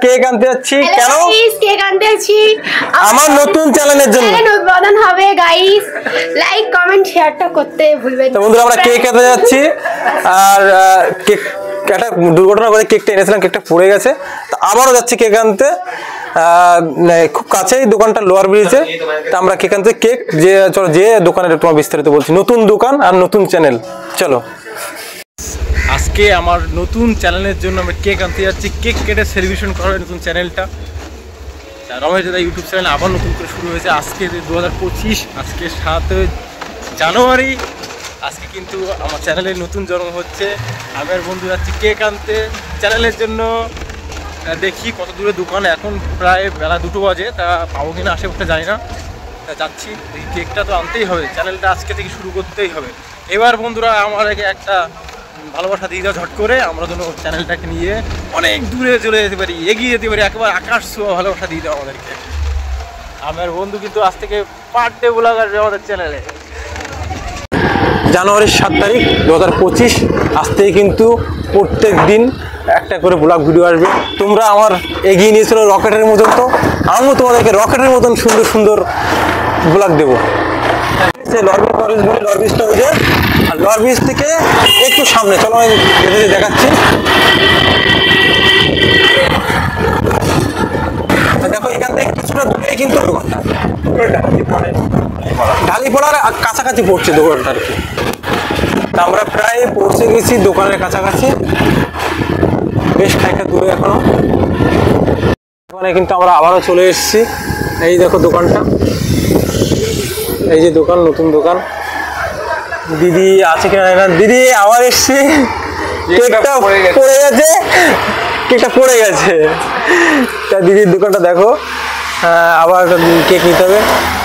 Cake আনতে যাচ্ছি। কেন? কেক আনতে যাচ্ছি আমার নতুন চ্যানেলের জন্য। উদ্বোধন হবে গাইস, লাইক কমেন্ট শেয়ারটা করতে ভুলবেন না। বন্ধুরা আমরা কেক আনতে যাচ্ছি, আর কেক একটা দুর্ঘটনা করে কেকটা এনেছিলাম, কেকটা পড়ে গেছে, তো আবারও যাচ্ছি কেক আনতে। খুব কাছেই দোকানটা, লোয়ার ব্রিজে। তা আমরা কেক আনতে, কেক যে চলো যে দোকানের তোমার বিস্তারিত বলছি। নতুন দোকান আর নতুন চ্যানেল, চলো। আজকে আমার নতুন চ্যানেলের জন্য আমি কেক আনতে যাচ্ছি, কেক কেটে সেলিব্রেশন করা হয় নতুন চ্যানেলটা। রমেশ দাদা ইউটিউব চ্যানেল আবার নতুন করে শুরু হয়েছে আজকে 2025, আজকে 7 জানুয়ারি। আজকে কিন্তু আমার চ্যানেলের নতুন জন্ম হচ্ছে। আমি আর বন্ধু যাচ্ছি কেক আনতে চ্যানেলের জন্য। দেখি কত দূরে দোকান, এখন প্রায় বেলা 2টো বাজে, তা পাবো কিনা আশেপাশে জানি না। তা যাচ্ছি, এই কেকটা তো আনতেই হবে, চ্যানেলটা আজকে থেকে শুরু করতেই হবে। এবার বন্ধুরা আমাদেরকে একটা ভালোবাসা দিয়ে দাও ঝট করে, আমরা যেন চ্যানেলটাকে নিয়ে অনেক দূরে চলে যেতে পারি, এগিয়ে যেতে পারি, একেবারে আকাশ ছোঁয়া ভালোবাসা দিয়ে দাও আমাদেরকে। আমার বন্ধু কিন্তু আজ থেকে পার ডে ব্লগ আসবে আমাদের চ্যানেলে। জানুয়ারির 7 তারিখ 2025, আজ থেকে কিন্তু প্রত্যেক দিন একটা করে ব্লগ ভিডিও আসবে। তোমরা আমার এগিয়ে নিয়েছিল রকেটের মতন, তো আমিও তোমাদেরকে রকেটের মতন সুন্দর সুন্দর ব্লগ দেবো। লরবিজটা ওই যে, আর লরবিজ থেকে একটু সামনে চলো, আমি দেখাচ্ছি। দেখো এখান থেকে কিছুটা দূরে কিন্তু ঢালিপড়ার কাছাকাছি পড়ছে দোকানটা আর কি। তা আমরা প্রায় পৌঁছে গেছি দোকানের কাছাকাছি, বেশ খানিকটা দূরে এখনো। ওখানে কিন্তু আমরা আবারও চলে এসেছি। এই দেখো দোকানটা, এই যে দোকান, নতুন দোকান। দিদি আছে কিনা না, দিদি আবার এসছি। কেকটা পড়ে গেছে, কেকটা পড়ে গেছে। তা দিদির দোকানটা দেখো, আবার কেক নিতে হবে।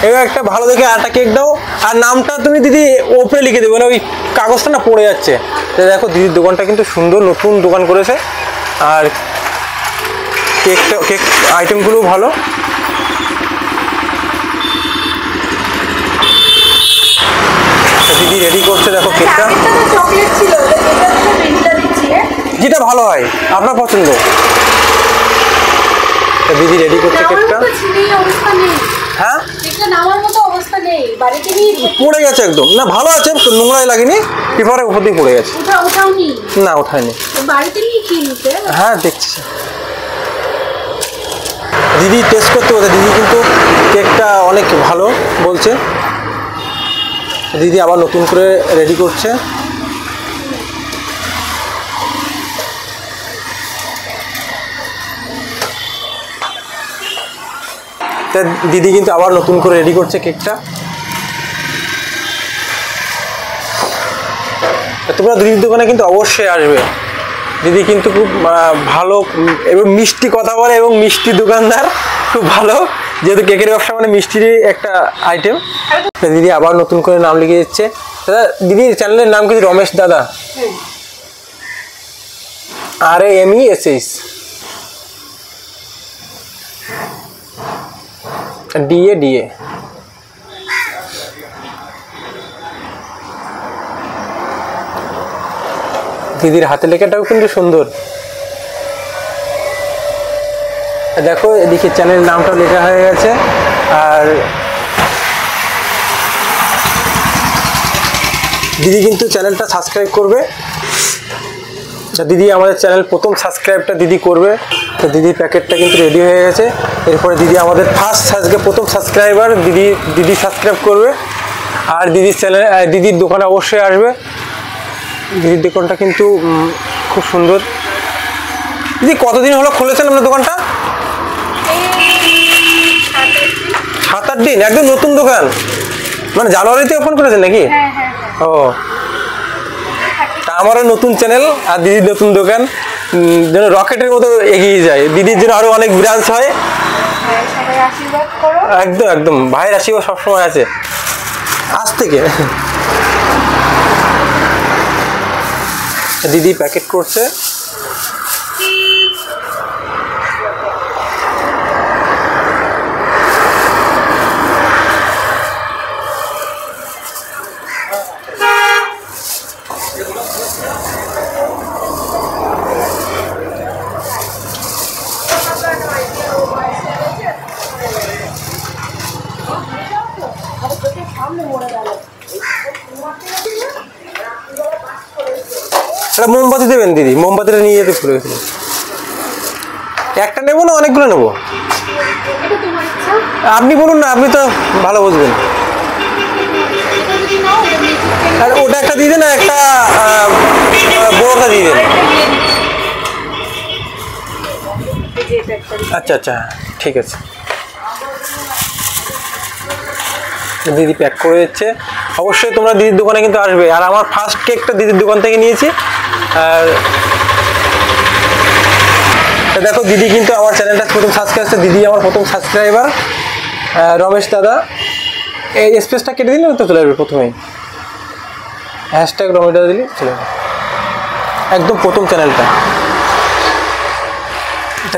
এবার একটা ভালো দেখে আরেকটা কেক দাও, আর নামটা তুমি দিদি ওপরে লিখে দেবে, না ওই কাগজটা না পড়ে যাচ্ছে। দেখো দিদির দোকানটা কিন্তু সুন্দর, নতুন দোকান করেছে, আর কেকটা, কেক আইটেমগুলো ভালো। দিদি রেডি করছে, দেখো কেকটা যেটা ভালো হয় আপনার পছন্দ। দিদি রেডি করছে কেকটা। হ্যাঁ পড়ে গেছে একদম, না ভালো আছে, নোংরাই লাগেনি, পেপারের উপর দিয়ে পড়ে গেছে। না ওঠায়নি, হ্যাঁ দেখছি। দিদি টেস্ট করতে বলছে, দিদি কিন্তু কেকটা অনেক ভালো বলছে। দিদি আবার নতুন করে রেডি করছে। তা দিদি কিন্তু আবার নতুন করে রেডি করছে কেকটা। তোমরা দিদির দোকানে কিন্তু অবশ্যই আসবে। দিদি কিন্তু খুব ভালো এবং মিষ্টি কথা বলে, এবং মিষ্টি দোকানদার খুব ভালো, যেহেতু কেকের ব্যবসা মানে মিষ্টিরই একটা আইটেম। দিদি আবার নতুন করে নাম লিখে দিচ্ছে। দাদা দিদির চ্যানেলের নাম কিন্তু রমেশ দাদা, RAMESH DA। দিদির হাতে লেখাটাও কিন্তু সুন্দর। দেখো এদিকে চ্যানেলের নামটাও লেখা হয়ে গেছে। আর দিদি কিন্তু চ্যানেলটা সাবস্ক্রাইব করবে। দিদি আমাদের চ্যানেল প্রথম সাবস্ক্রাইবটা দিদি করবে। তো দিদির প্যাকেটটা কিন্তু রেডি হয়ে গেছে। এরপরে দিদি আমাদের আজকে প্রথম সাবস্ক্রাইবার, দিদি সাবস্ক্রাইব করবে। আর দিদির চ্যানেল, দিদির দোকানে অবশ্যই আসবে। দিদির দোকানটা কিন্তু খুব সুন্দর। দিদি কতদিন হলো খুলেছেন আপনার দোকানটা? 7-8 দিন, একদম নতুন দোকান, মানে জানুয়ারিতে ওপেন করেছেন নাকি? ও, তা আমারও নতুন চ্যানেল আর দিদির নতুন দোকান যেন রকেটের মতো এগিয়ে যায়। দিদির জন্য আরো অনেক ব্রাঞ্চ হয়। একদম একদম, ভাইয়ের আশীর্বাদ সবসময় আছে আজ থেকে। দিদি প্যাকেট করছে। একটা মোমবাতি দেবেন দিদি, মোমবাতিটা নিয়ে যেতে ভুলে গেছিলাম। একটা নেবো না অনেকগুলো নেবো? এটা তোমার ইচ্ছা। আপনি বলুন না, আপনি তো ভালো বুঝবেন। এটা যদি নাও এটা মিউজিক আর ওটা একটা দিয়ে দেন, একটা বড়টা দিয়ে দেন। আচ্ছা আচ্ছা, ঠিক আছে। দিদি প্যাক করে দিচ্ছে। অবশ্যই তোমরা দিদির দোকানে কিন্তু আসবে। আর আমার ফার্স্ট কেকটা দিদির দোকান থেকে নিয়েছি। আর দেখো দিদি কিন্তু আমার চ্যানেলটা প্রথম সাবস্ক্রাইব করছে, দিদি আমার প্রথম সাবস্ক্রাইবার। রমেশ দাদা, এই স্পেসটা কেটে দিলে তো চলে আসবে প্রথমেই, হ্যাশট্যাগ রমেশ দাদা দিলে চলে আসবে, একদম প্রথম চ্যানেলটা।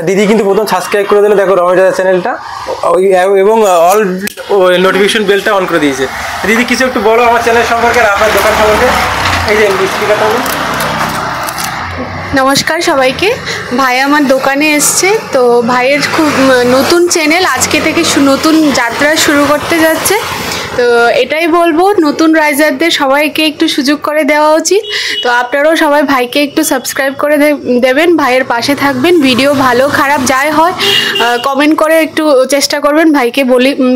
দিদি কিন্তু প্রথম সাবস্ক্রাইব করে দিলে, দেখো রমেশ দাদা চ্যানেলটা, এবং অল নোটিফিকেশন বেলটা অন করে দিয়েছে। দিদি কিছু একটু বলো আমার চ্যানেল সম্পর্কে আর আপনার দোকান সম্পর্কে। এই যে স্পিকারটা বলুন। নমস্কার সবাইকে। ভাই আমার দোকানে এসছে, তো ভাইয়ের খুব নতুন চ্যানেল, আজকে থেকে নতুন যাত্রা শুরু করতে যাচ্ছে। তো এটাই বলবো, নতুন রাইজারদের সবাইকে একটু সুযোগ করে দেওয়া উচিত। তো আপনারাও সবাই ভাইকে একটু সাবস্ক্রাইব করে দেবেন, ভাইয়ের পাশে থাকবেন। ভিডিও ভালো খারাপ যাই হয় কমেন্ট করে একটু চেষ্টা করবেন ভাইকে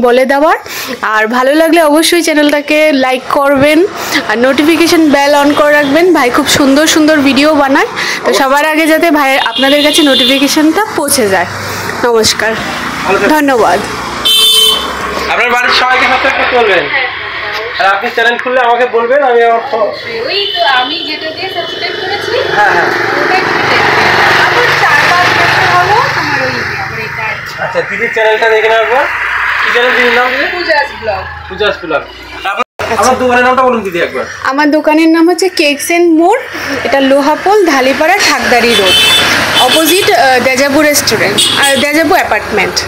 বলে দেওয়ার। আর ভালো লাগলে অবশ্যই চ্যানেলটাকে লাইক করবেন আর নোটিফিকেশন বেল অন করে রাখবেন। ভাই খুব সুন্দর সুন্দর ভিডিও বানায়, তো সবার আগে যাতে ভাই আপনাদের কাছে নোটিফিকেশনটা পৌঁছে যায়। নমস্কার, ধন্যবাদ। আপনার বাড়ির সবাইকে সাবস্ক্রাইব করতে বলবেন, আর আপনি চ্যানেল খুললে আমাকে বলবেন, আমি আমার ওই তো আমি যেটা দিয়ে সাবস্ক্রাইব করেছি হ্যাঁ হ্যাঁ ওটাই তুমি দেখবে। আমার 4-5 বছর হলো আমার ওই আমার এটা আচ্ছা। দিদির চ্যানেলটা দেখে নেওয়ার পর, কি চ্যানেল দিদির নাম? পূজাস ব্লগ। পূজাস ব্লগ। আমার দোকানের নামটা বলুন দিদি একবার। আমার দোকানের নাম হচ্ছে কেকস এন্ড মোড়, এটা লোহাপোল, ধালিপাড়া, ঠাকদারি রোড, অপোজিট দেজাবু রেস্টুরেন্ট আর দেজাবু অ্যাপার্টমেন্ট।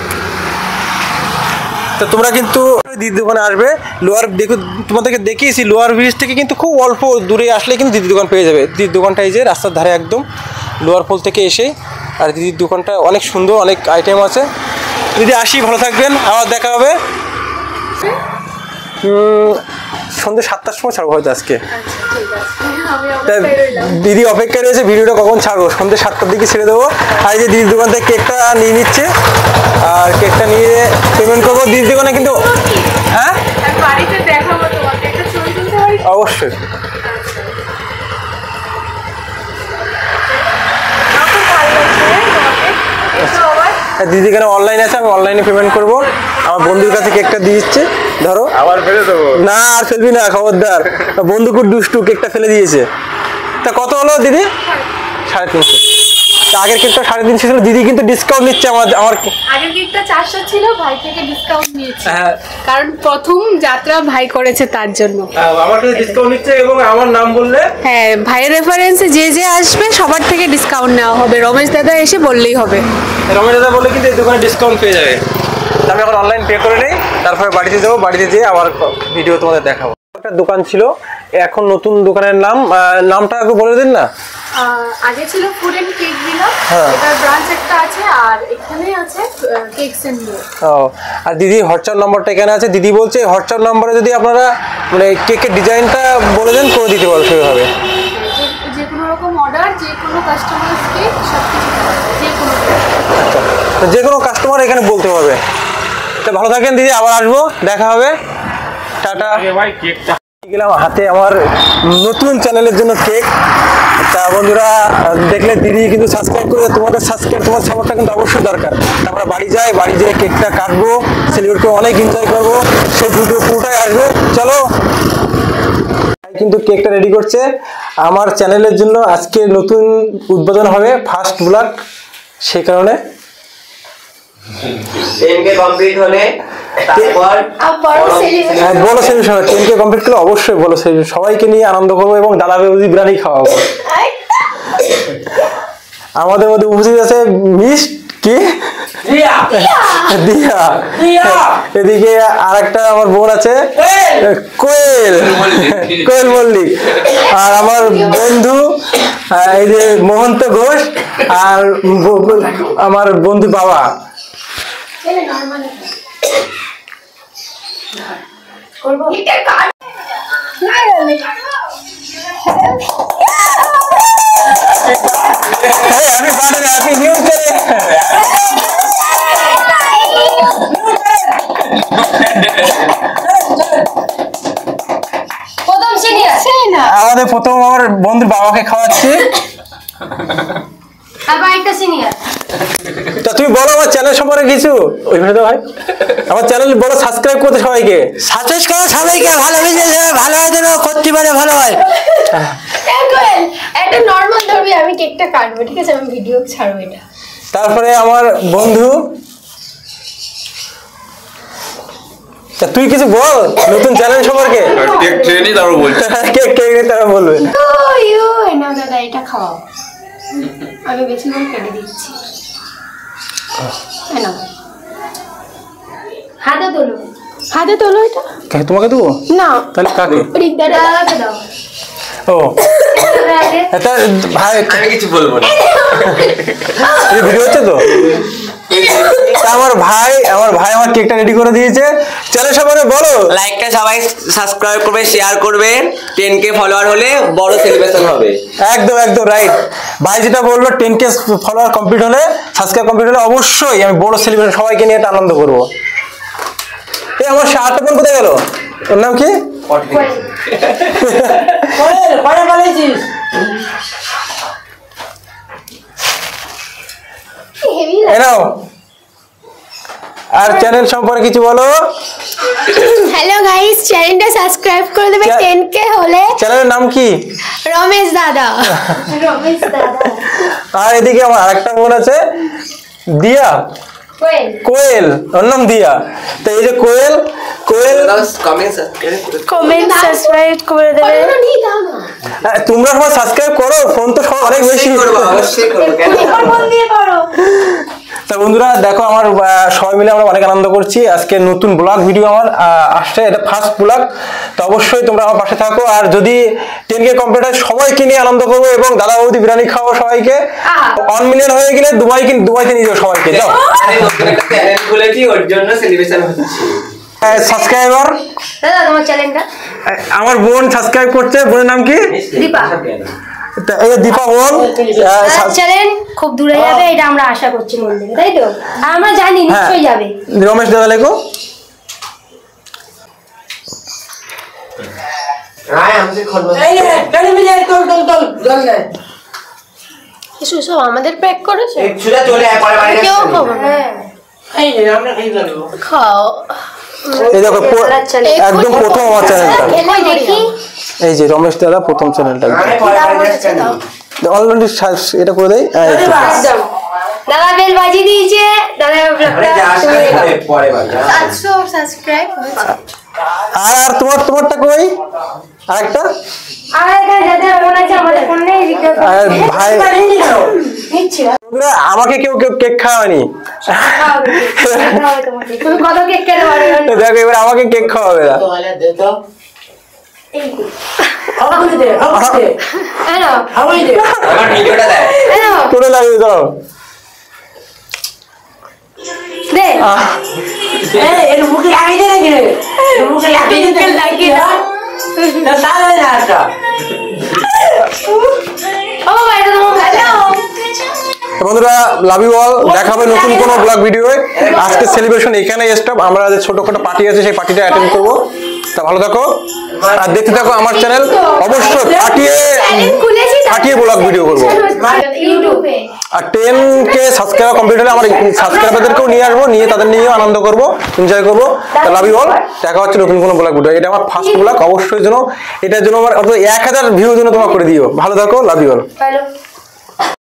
তো তোমরা কিন্তু দিদির দোকানে আসবে। লোয়ার দেখো, তোমাদেরকে দেখিয়েছি লোয়ার ব্রিজ থেকে কিন্তু খুব অল্প দূরে আসলে কিন্তু দিদির দোকান পেয়ে যাবে। দিদির দোকানটা এই যে রাস্তার ধারে একদম, লোয়ার পোল থেকে এসে। আর দিদির দোকানটা অনেক সুন্দর, অনেক আইটেম আছে। দিদি আসি, ভালো থাকবেন, আবার দেখা হবে। সন্ধ্যে 7টার সময় ছাড়বো হয়তো আজকে। তা দিদি অপেক্ষায় রয়েছে, ভিডিওটা কখন ছাড়বো, সন্ধ্যে 7টার দিকে ছেড়ে দেবো। আর এই যে দিদির দোকান থেকে কেকটা নিয়ে নিচ্ছে, আর কেকটা নিয়ে পেমেন্ট করবো দিদির দোকানে কিন্তু। হ্যাঁ বাড়িতে দেখাবো তোমাকে, একটা ছবি তুলতে পারি? অবশ্যই। দিদি এখানে অনলাইন আছে, আমি অনলাইনে পেমেন্ট করবো। আমার বন্ধুর কাছে কেকটা দিয়ে দিচ্ছে, ধরো। আবার ফেলে দেবো না আর ফেলবি না, খবরদার। বন্ধু খুব দুষ্টু, কেকটা ফেলে দিয়েছে। তা কত হলো দিদি? 350। আগের কেকটা 350 ছিল, দিদি কিন্তু ডিসকাউন্ট নিচ্ছে আমার। আগের কেকটা 400 ছিল, ভাই থেকে ডিসকাউন্ট নিয়েছি। হ্যাঁ, কারণ প্রথম যাত্রা ভাই করেছে তার জন্য। আমার কাছে ডিসকাউন্ট নিচ্ছে, এবং আমার নাম বললে হ্যাঁ, ভাইয়ের রেফারেন্সে যে যে আসবে সবার থেকে ডিসকাউন্ট নেওয়া হবে। রমেশ দাদা এসে বললেই হবে। রমেশ দাদা বললে কিন্তু এই দোকানে ডিসকাউন্ট পেয়ে যাবে। আমি এখন অনলাইন পে করে নিই, তারপরে বাড়িতে যাবো, বাড়িতে যেয়ে আবার ভিডিও তোমাদের দেখাবো। একটা দোকান ছিল, এখন নতুন দোকানের নামটা একটু বলে দিন না। আগে ছিল ফুড এন্ড কেক ভিলেজ, হ্যাঁ। এটার ব্রাঞ্চ একটা আছে, আর এখানে আছে কেকস এন্ড মোর। ও, আর দিদি হোয়াটসঅ্যাপ নম্বরটা এখানে আছে। দিদি বলছে হোয়াটসঅ্যাপ নম্বরে যদি আপনারা মানে কেকের ডিজাইনটা বলে দেন, করে দিতে পারো সেভাবে। যে কোনো রকম অর্ডার, যে কোনো কাস্টমাইজ কেক সব কিছু, যে কোনো আচ্ছা, তো যে কোনো কাস্টমার এখানে বলতে পারবে। তো ভালো থাকেন দিদি, আবার আসবো, দেখা হবে, টাটা। ভাই কেকটা গেলাম হাতে আমার নতুন চ্যানেলের জন্য কেক। তা বন্ধুরা দেখলে দিদি কিন্তু সাবস্ক্রাইব করে, তোমাদের সাপোর্টটা কিন্তু অবশ্যই দরকার। আমরা বাড়ি যাই, বাড়ি যেয়ে কেকটা কাটবো, সেলিব্রেট করে অনেক এনজয় করবো, সেই ভিডিও পুরোটাই আসবে। চলো, কিন্তু কেকটা রেডি করছে আমার চ্যানেলের জন্য। আজকে নতুন উদ্বোধন হবে, ফার্স্ট ব্লগ, সেই কারণে 10K কমপ্লিট হলে তারপর বড় সেলিব্রেশন হবে। 10K কমপ্লিট করলে অবশ্যই বড় সেলিব্রেশন, সবাইকে নিয়ে আনন্দ করবো এবং দাদা বেউজি বিরিয়ানি খাওয়াবো। আমাদের মধ্যে উপস্থিত আছে মিস কি দিয়া, এদিকে আর একটা আমার বোন আছে কোয়েল মল্লিক, আর আমার বন্ধু এই যে মহন্ত ঘোষ, আর আমার বন্ধু বাবা। করবো happy birthday, happy new channel. প্রথম সিনিয়র আমাদের প্রথম আমার বন্ধুর বাবাকে খাওয়াচ্ছি। তারপর একটা সিনিয়র। তা তুমি বলো আমার চ্যানেল সম্পর্কে কিছু। ওইভাবে তো ভাই আমার চ্যানেল বলো, সাবস্ক্রাইব করতে সবাইকে। সাজেস্ট করো সবাইকে, ভালোবেসে ভালো হয় যেন করতে পারে, ভালো হয়। একটা নর্মাল ধরবি, আমি কেকটা কাটবো, ঠিক আছে? আমি ভিডিও ছাড়বো এটা। তারপরে আমার বন্ধু, তা তুই কিছু বল নতুন চ্যানেল সম্পর্কে। কেক খেয়ে নি তারপর বলছি। কেক কেক নিয়ে তারা বলবে। ও ইউ না দাদা, এটা খাওয়াও, আমি বেশি করে কেটে দিচ্ছি। না হাতে তোলো, হাতে তোলো এটা। তোমাকে দেবো না তাহলে কাকে? দাদাকে দাও। ও তা ভাই আমি কিছু বলবো না। ভিডিও হচ্ছে তো। তা আমার ভাই আমার কেকটা রেডি করে দিয়েছে। চ্যানেল সম্পর্কে বলো। লাইকটা সবাই সাবস্ক্রাইব করবে, শেয়ার করবে। 10K ফলোয়ার হলে বড় সেলিব্রেশন হবে। একদম একদম রাইট। ভাই যেটা বললো 10K ফলোয়ার কমপ্লিট হলে, সাবস্ক্রাইব কমপ্লিট হলে অবশ্যই আমি বড় সেলিব্রেশন সবাইকে নিয়ে একটা আনন্দ করবো। এই আমার শার্টটা বোন কোথায় গেল? ওর নাম কি? হেভি এই নাও। আর চ্যানেল সম্পর্কে কিছু বলো। হ্যালো গাইস, চ্যানেলটা সাবস্ক্রাইব করে দেবে 10K হলে। চ্যানেলের নাম কি? রমেশ দাদা। রমেশ দাদা। আর এদিকে আমার আরেকটা বোন আছে, দিয়া, কোয়েল। কোয়েল, ওর নাম দিয়া। তো এই যে কোয়েল, কোয়েল কমেন্ট সাবস্ক্রাইব করে দেবে। নিয়ে দাও না। তোমরা সবাই সাবস্ক্রাইব করো, ফোন তো সব অনেক বেশি। অবশ্যই করবো, কেন করবো না? ফোন দিয়ে করো। তা বন্ধুরা দেখো, আমার সবাই মিলে আমরা অনেক আনন্দ করছি। আজকে নতুন ব্লগ ভিডিও আমার আসছে, এটা ফার্স্ট ব্লগ। তো অবশ্যই তোমরা আমার পাশে থাকো। আর যদি 10K কমপ্লিট হয় সবাইকে নিয়ে আনন্দ করবো, এবং দাদা বৌদি বিরিয়ানি খাওয়াবো সবাইকে। 1 মিলিয়ন হয়ে গেলে দুবাইতে নিয়ে যাবো সবাইকে। যাও, আমি নতুন একটা চ্যানেল খুলেছি, ওর জন্য সেলিব্রেশন হচ্ছে। সাবস্ক্রাইবার দাদা তোমার চ্যানেলটা। আমার বোন সাবস্ক্রাইব করছে। বোনের নাম কি? দীপা। তা এই যে দীপা বোন চ্যানেল খুব দূরে যাবে, এটা আমরা আশা করছি মন থেকে, তাই তো? আর আমরা জানি নিশ্চয়ই যাবে। রমেশ দাদা লেখো। কিছু সব আমাদের প্যাক করেছে, চলে আয়, পরে বাড়ি কেউ যাচ্ছি। খাবো না। খাও। এই দেখো একদম প্রথম আমার চ্যানেলটা। খেলে দেখি। এই যে রমেশ দাদা প্রথম চ্যানেলটা আরে পরে বাড়ি যাচ্ছি আমি। অলরেডি এটা করে দেয়। দাদা বেল বাজিয়ে দিয়েছে। দাদা আরে যাস না, পরে বাড়ি যা। 700 সাবস্ক্রাইব হয়েছে। আর তোমারটা কই? আরেকটা আর এখানে যাদের ফোন আছে আমাদের ফোন নেই, রিকোয়েস্ট আর ভাই নিচ্ছি না। বন্ধুরা, আমাকে কেউ কেক খাওয়ানি। তুমি কত কেক খেতে পারো? দেখো এবার আমাকে কেক খাওয়াবে না। আমার ভিডিওটা দেখ। করে লাগবে তো। দে ও ভাই এটা তোমার ভালো। বন্ধুরা লাভ ইউ অল। দেখা হবে নতুন কোনো ব্লগ ভিডিওয়ে। আজকে সেলিব্রেশন এখানে স্টপ। আমরা যে ছোটখাটো পার্টি আছে সেই পার্টিটা অ্যাটেন্ড করবো। তা ভালো থাকো আর দেখতে থাকো আমার চ্যানেল। অবশ্যই ফাটিয়ে ব্লগ ভিডিও করবো। ইউটিউবে আর 10K সাবস্ক্রাইবার কমপ্লিট হলে আমার সাবস্ক্রাইবারদেরকেও নিয়ে আসবো, নিয়ে তাদের নিয়েও আনন্দ করবো, এনজয় করবো। তা লাভ ইউ অল। দেখা হচ্ছে নতুন কোনো ব্লগ ভিডিও। এটা আমার ফার্স্ট ব্লগ। অবশ্যই যেন এটার জন্য আমার 1000 ভিউর জন্য তোমার করে দিও। ভালো থাকো, লাভ ইউ অল। হ্যালো।